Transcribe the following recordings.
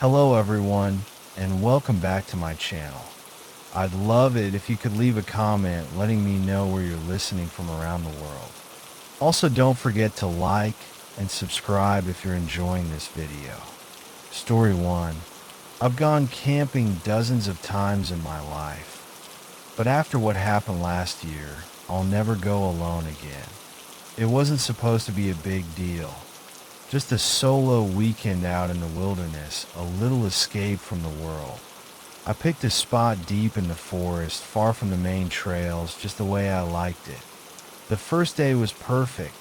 Hello everyone, and welcome back to my channel. I'd love it if you could leave a comment letting me know where you're listening from around the world. Also, don't forget to like and subscribe if you're enjoying this video. Story 1. I've gone camping dozens of times in my life, but after what happened last year, I'll never go alone again. It wasn't supposed to be a big deal. Just a solo weekend out in the wilderness, a little escape from the world. I picked a spot deep in the forest, far from the main trails, just the way I liked it. The first day was perfect.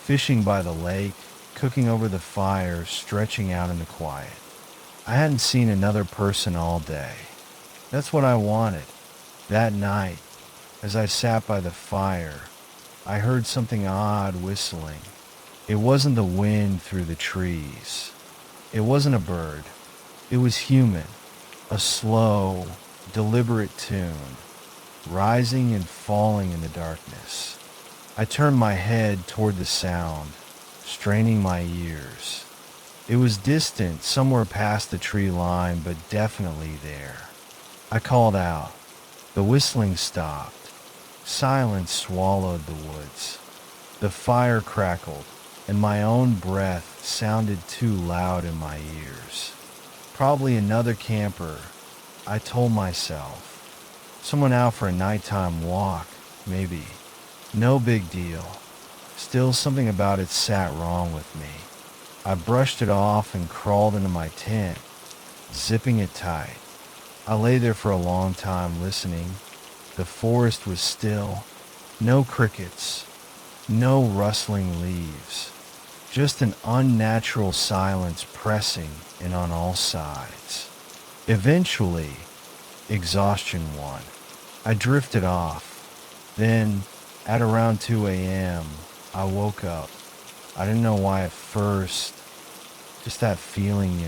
Fishing by the lake, cooking over the fire, stretching out in the quiet. I hadn't seen another person all day. That's what I wanted. That night, as I sat by the fire, I heard something odd whistling. It wasn't the wind through the trees. It wasn't a bird. It was human. A slow, deliberate tune, rising and falling in the darkness. I turned my head toward the sound, straining my ears. It was distant, somewhere past the tree line, but definitely there. I called out. The whistling stopped. Silence swallowed the woods. The fire crackled, and my own breath sounded too loud in my ears. Probably another camper, I told myself. Someone out for a nighttime walk, maybe. No big deal. Still, something about it sat wrong with me. I brushed it off and crawled into my tent, zipping it tight. I lay there for a long time listening. The forest was still. No crickets. No rustling leaves. Just an unnatural silence pressing in on all sides. Eventually, exhaustion won. I drifted off. Then, at around 2 a.m., I woke up. I didn't know why at first. Just that feeling,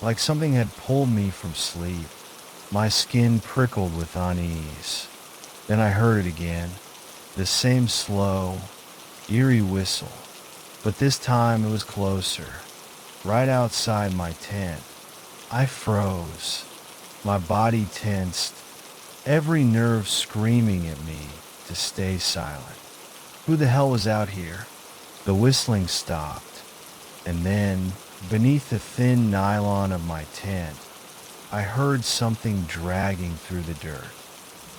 like something had pulled me from sleep. My skin prickled with unease. Then I heard it again. The same slow, eerie whistle. But this time it was closer, right outside my tent. I froze, my body tensed, every nerve screaming at me to stay silent. Who the hell was out here? The whistling stopped, and then, beneath the thin nylon of my tent, I heard something dragging through the dirt.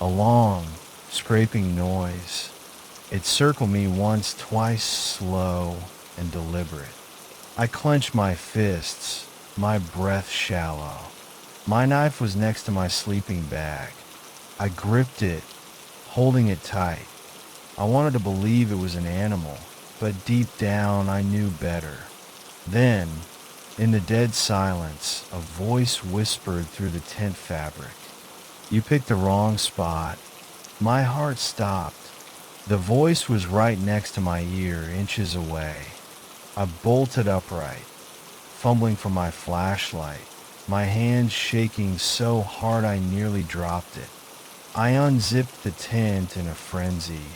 A long, scraping noise. It circled me once, twice, slow and deliberate. I clenched my fists, my breath shallow. My knife was next to my sleeping bag. I gripped it, holding it tight. I wanted to believe it was an animal, but deep down I knew better. Then, in the dead silence, a voice whispered through the tent fabric. You picked the wrong spot. My heart stopped. The voice was right next to my ear, inches away. I bolted upright, fumbling for my flashlight, my hands shaking so hard I nearly dropped it. I unzipped the tent in a frenzy,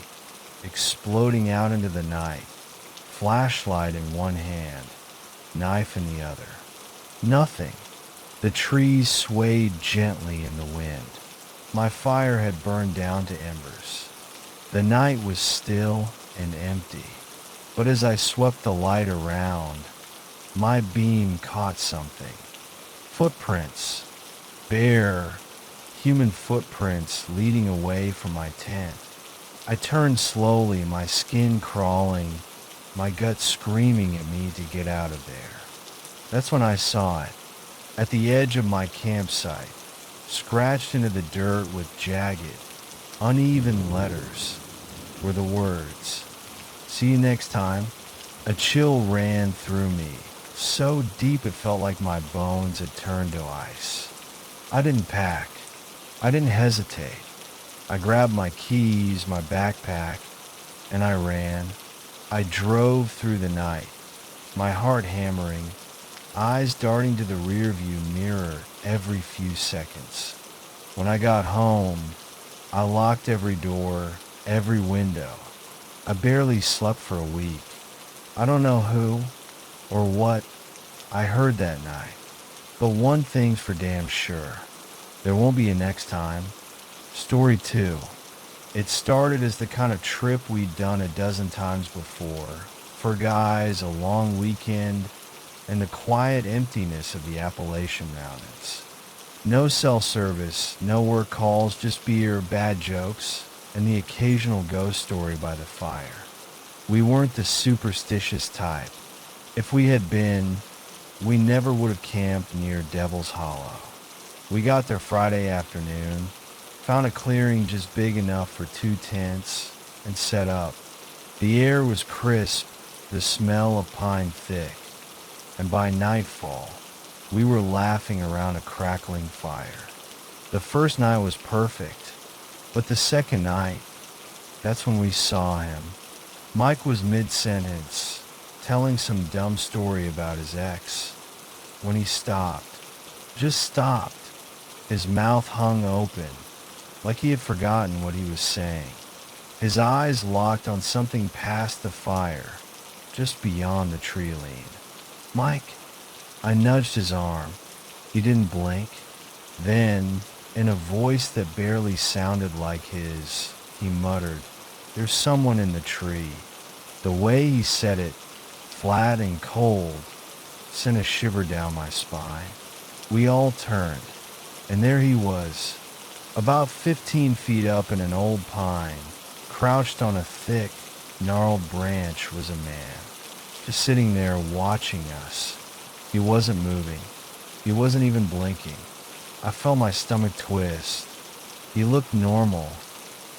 exploding out into the night, flashlight in one hand, knife in the other. Nothing. The trees swayed gently in the wind. My fire had burned down to embers. The night was still and empty, but as I swept the light around, my beam caught something. Footprints. Bare, human footprints leading away from my tent. I turned slowly, my skin crawling, my gut screaming at me to get out of there. That's when I saw it. At the edge of my campsite, scratched into the dirt with jagged, uneven letters, were the words, "See you next time." A chill ran through me, so deep it felt like my bones had turned to ice. I didn't pack. I didn't hesitate. I grabbed my keys, my backpack, and I ran. I drove through the night, my heart hammering, eyes darting to the rearview mirror every few seconds. When I got home, I locked every door, every window. I barely slept for a week. I don't know who or what I heard that night, But one thing's for damn sure. There won't be a next time. Story 2. It started as the kind of trip we'd done a dozen times before. For guys, a long weekend, and the quiet emptiness of the Appalachian Mountains. No cell service, no work calls, just beer, bad jokes, and the occasional ghost story by the fire. We weren't the superstitious type. If we had been, we never would have camped near Devil's Hollow. We got there Friday afternoon, found a clearing just big enough for 2 tents, and set up. The air was crisp, the smell of pine thick, and by nightfall, we were laughing around a crackling fire. The first night was perfect, but the second night, that's when we saw him. Mike was mid-sentence, telling some dumb story about his ex, when he stopped. Just stopped. His mouth hung open, like he had forgotten what he was saying. His eyes locked on something past the fire, just beyond the tree lean. Mike, I nudged his arm. He didn't blink. Then, in a voice that barely sounded like his, he muttered, "There's someone in the tree." The way he said it, flat and cold, sent a shiver down my spine. We all turned, and there he was, about 15 feet up in an old pine, crouched on a thick, gnarled branch was a man, just sitting there watching us. He wasn't moving. He wasn't even blinking. I felt my stomach twist. He looked normal,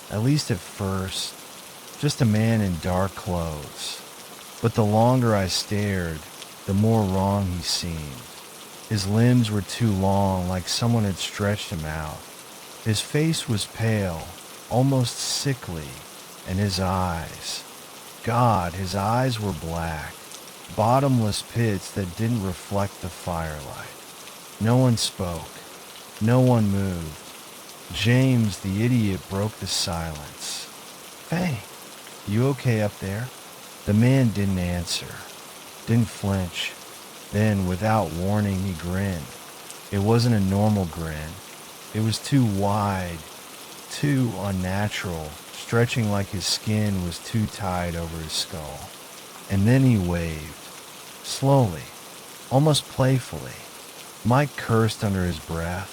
at least at first, just a man in dark clothes. But the longer I stared, the more wrong he seemed. His limbs were too long, like someone had stretched him out. His face was pale, almost sickly, and his eyes, God, his eyes were black, bottomless pits that didn't reflect the firelight. No one spoke. No one moved. James, the idiot, broke the silence. "Hey, you okay up there?" The man didn't answer, didn't flinch. Then, without warning, he grinned. It wasn't a normal grin. It was too wide, too unnatural, stretching like his skin was too tight over his skull. And then he waved, slowly, almost playfully. Mike cursed under his breath.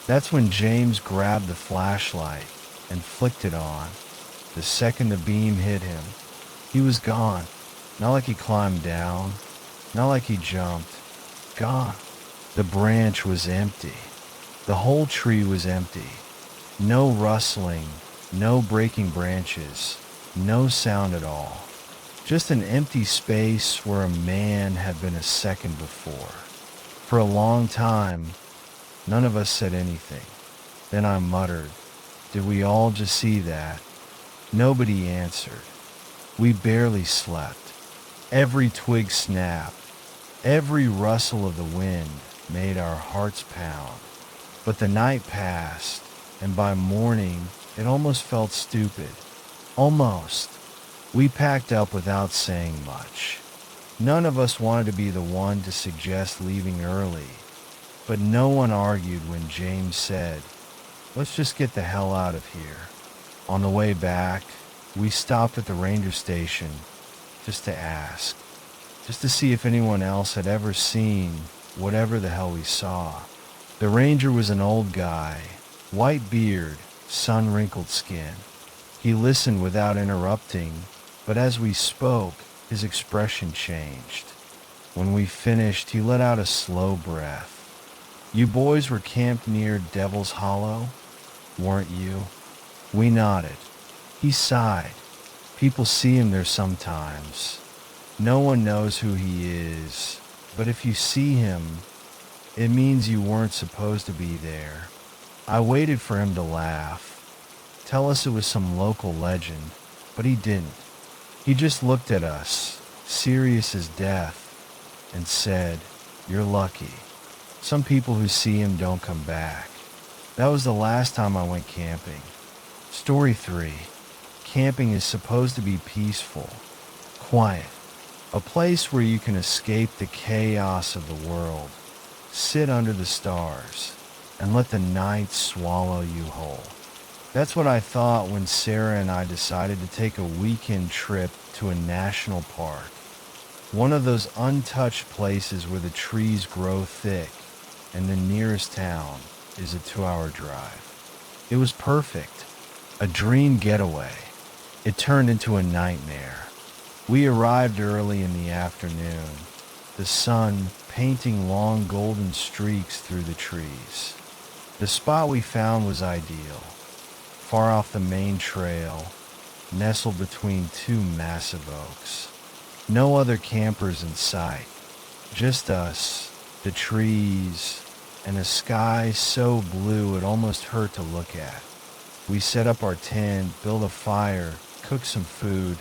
That's when James grabbed the flashlight and flicked it on. The second the beam hit him, he was gone. Not like he climbed down, not like he jumped. Gone. The branch was empty. The whole tree was empty. No rustling, no breaking branches, no sound at all. Just an empty space where a man had been a second before. For a long time, none of us said anything. Then I muttered, "Did we all just see that?" Nobody answered. We barely slept. Every twig snapped. Every rustle of the wind made our hearts pound. But the night passed, and by morning, it almost felt stupid. Almost. We packed up without saying much. None of us wanted to be the one to suggest leaving early, but no one argued when James said, "Let's just get the hell out of here." On the way back, we stopped at the ranger station just to ask, just to see if anyone else had ever seen whatever the hell we saw. The ranger was an old guy, white beard, sun-wrinkled skin. He listened without interrupting, but as we spoke, his expression changed. When we finished, he let out a slow breath. "You boys were camped near Devil's Hollow, weren't you?" We nodded. He sighed. "People see him there sometimes. No one knows who he is, but if you see him, it means you weren't supposed to be there." I waited for him to laugh, tell us it was some local legend, but he didn't. He just looked at us, serious as death, and said, "You're lucky. Some people who see him don't come back." That was the last time I went camping. Story 3. Camping is supposed to be peaceful, quiet, a place where you can escape the chaos of the world, Sit under the stars and let the night swallow you whole. That's what I thought when Sarah and I decided to take a weekend trip to a national park. One of those untouched places where the trees grow thick and the nearest town is a 2-hour drive. It was perfect. A dream getaway. It turned into a nightmare. We arrived early in the afternoon, the sun painting long golden streaks through the trees. The spot we found was ideal, far off the main trail, nestled between two massive oaks. No other campers in sight, just us, the trees, and a sky so blue it almost hurt to look at. We set up our tent, built a fire, cooked some food.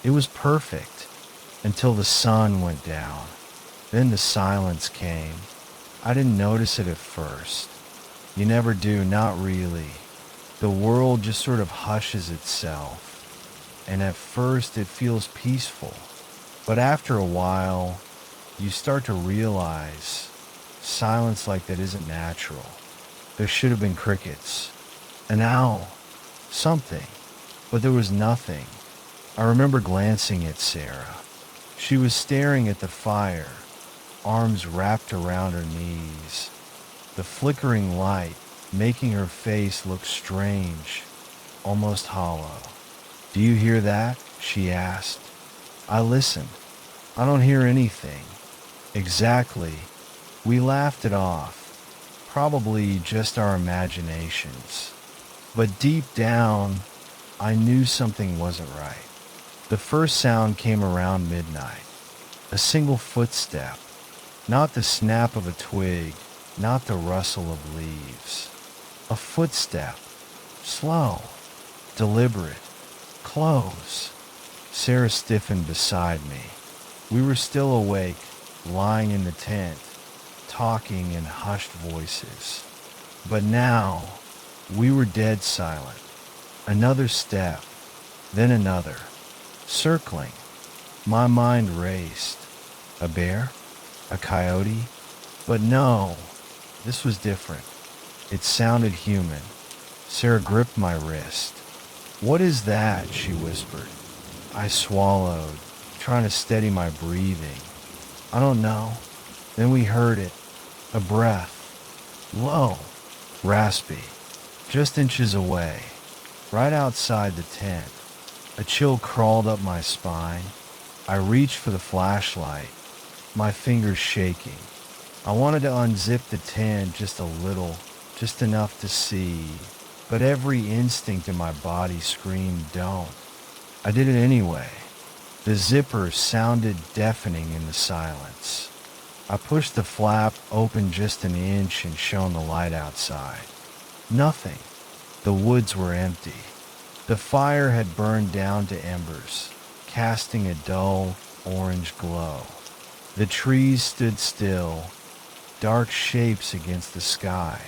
It was perfect until the sun went down. Then the silence came. I didn't notice it at first. You never do, not really. The world just sort of hushes itself. And at first it feels peaceful. But after a while, you start to realize silence like that isn't natural. There should have been crickets, an owl, something, but there was nothing. I remember glancing at Sarah. She was staring at the fire, arms wrapped around her knees, the flickering light making her face look strange, almost hollow. "Do you hear that?" she asked. I listened. "I don't hear anything." "Exactly." We laughed it off. Probably just our imaginations. But deep down, I knew something wasn't right. The first sound came around midnight. A single footstep. Not the snap of a twig, not the rustle of leaves. A footstep. Slow. Deliberate. Close. Sarah stiffened beside me. We were still awake, lying in the tent, talking in hushed voices. But now, we were dead silent. Another step, then another, circling. My mind raced. A bear? A coyote? But no, this was different. It sounded human. Sarah gripped my wrist. "What is that?" she whispered. I swallowed, trying to steady my breathing. "I don't know." Then we heard it. A breath. Low. Raspy. Just inches away. Right outside the tent. A chill crawled up my spine. I reached for the flashlight, my fingers shaking. I wanted to unzip the tent just a little, just enough to see, but every instinct in my body screamed, "Don't." I did it anyway. The zipper sounded deafening in the silence. I pushed the flap open just an inch and shone the light outside. Nothing. The woods were empty. The fire had burned down to embers, casting a dull orange glow. The trees stood still, dark shapes against the sky.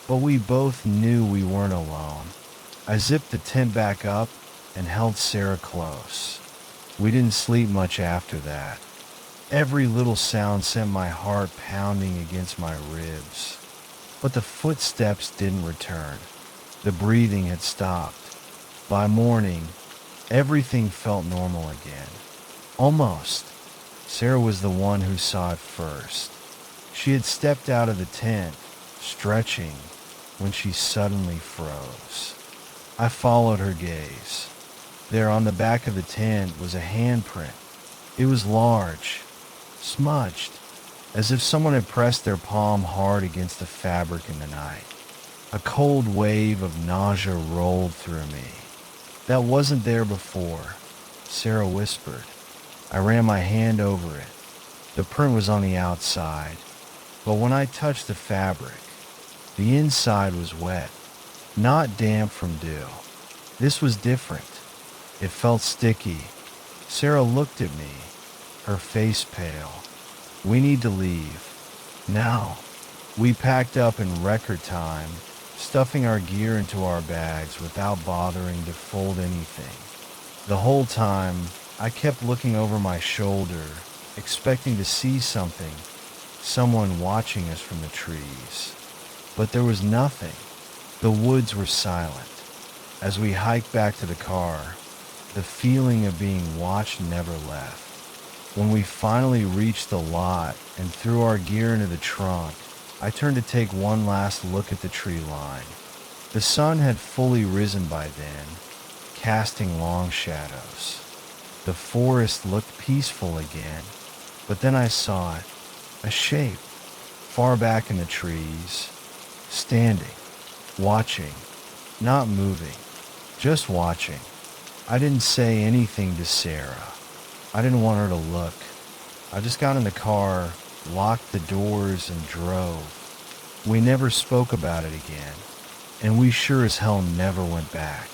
But we both knew we weren't alone. I zipped the tent back up and held Sarah close. We didn't sleep much after that. Every little sound sent my heart pounding against my ribs. But the footsteps didn't return. The breathing had stopped. By morning, everything felt normal again. Almost. Sarah was the one who saw it first. She had stepped out of the tent, stretching, when she suddenly froze. I followed her gaze. There on the back of the tent was a handprint. It was large, smudged, as if someone had pressed their palm hard against the fabric in the night. A cold wave of nausea rolled through me. "That wasn't there before," Sarah whispered. I ran my hand over it. The print was on the outside, but when I touched the fabric, the inside was wet, not damp from dew. This was different. It felt sticky. Sarah looked at me, her face pale. "We need to leave. Now." We packed up in record time, stuffing our gear into our bags without bothering to fold anything. The whole time, I kept looking over my shoulder, expecting to see something, someone watching us from the trees. But there was nothing. The woods were silent. As we hiked back to the car, the feeling of being watched never left. When we finally reached the lot and threw our gear into the trunk, I turned to take one last look at the tree line. The sun had fully risen by then, casting long shadows. The forest looked peaceful again, but then I saw it, a shape, far back in the trees, standing, watching, not moving, just watching. I didn't say anything to Sarah. I didn't want her to look. I just got in the car, locked the doors, and drove. We never spoke about it again, and we sure as hell never went back.